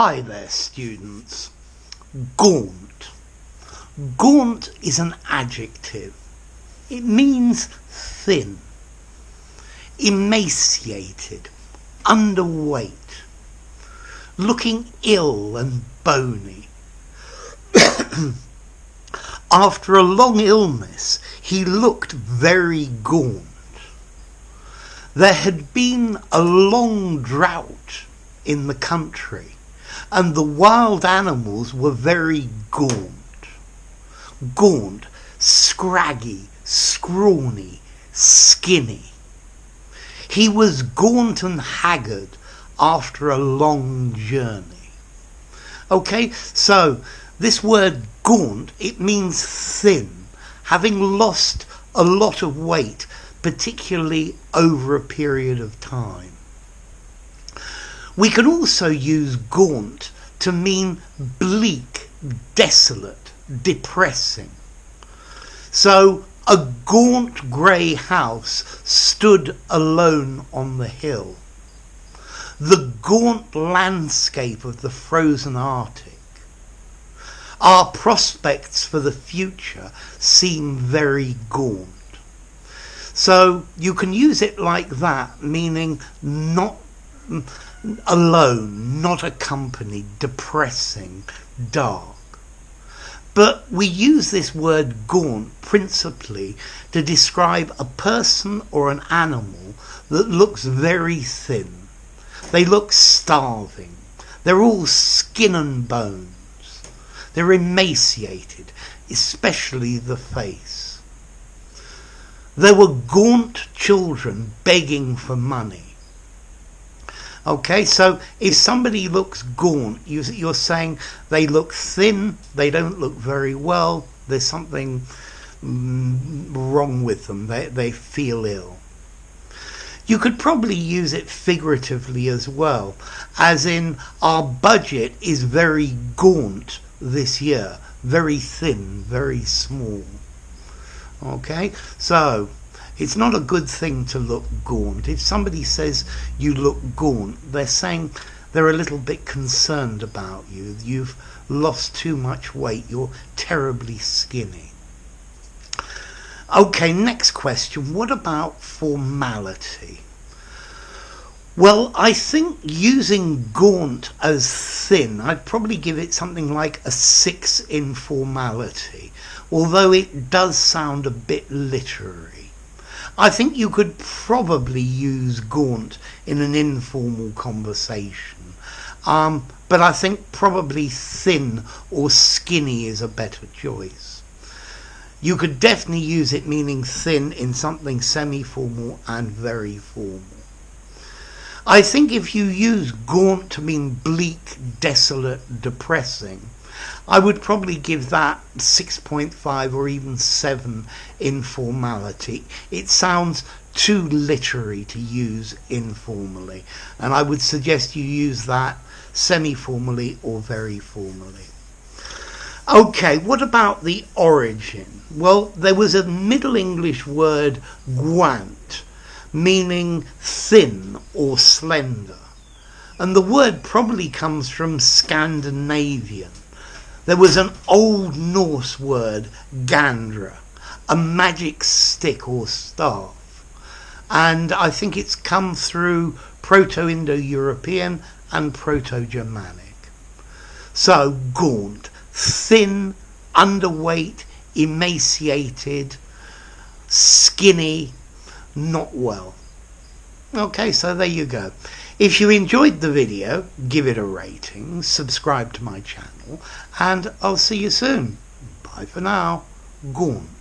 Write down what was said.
Hi there, students. Gaunt. Gaunt is an adjective. It means thin, emaciated, underweight, looking ill and bony. After a long illness, he looked very gaunt. There had been a long drought in the country, and the wild animals were very gaunt. Gaunt, scraggy, scrawny, skinny. He was gaunt and haggard after a long journey. Okay, so this word gaunt, it means thin, having lost a lot of weight, particularly over a period of time. We can also use gaunt to mean bleak, desolate, depressing. So a gaunt grey house stood alone on the hill. The gaunt landscape of the frozen Arctic. Our prospects for the future seem very gaunt. So you can use it like that, meaning not alone, not accompanied, depressing, dark. But we use this word gaunt principally to describe a person or an animal that looks very thin. They look starving. They're all skin and bones. They're emaciated, especially the face. There were gaunt children begging for money. Okay, so if somebody looks gaunt, you're saying they look thin, they don't look very well, there's something wrong with them, they feel ill. You could probably use it figuratively as well, as in our budget is very gaunt this year, very thin, very small. Okay, so it's not a good thing to look gaunt. If somebody says you look gaunt, they're saying they're a little bit concerned about you. You've lost too much weight. You're terribly skinny. Okay, next question. What about formality? Well, I think using gaunt as thin, I'd probably give it something like a 6 in formality, although it does sound a bit literary. I think you could probably use gaunt in an informal conversation, but I think probably thin or skinny is a better choice. You could definitely use it meaning thin in something semi-formal and very formal. I think if you use gaunt to mean bleak, desolate, depressing, I would probably give that 6.5 or even 7 in formality. It sounds too literary to use informally, and I would suggest you use that semi-formally or very formally. Okay, what about the origin? Well, there was a Middle English word, Gaunt, meaning thin or slender, and the word probably comes from Scandinavian. There was an Old Norse word, gandra, a magic stick or staff, and I think it's come through Proto-Indo-European and Proto-Germanic. So, gaunt, thin, underweight, emaciated, skinny, not well. Okay, so there you go. If you enjoyed the video, give it a rating, subscribe to my channel, and I'll see you soon. Bye for now. Gaunt.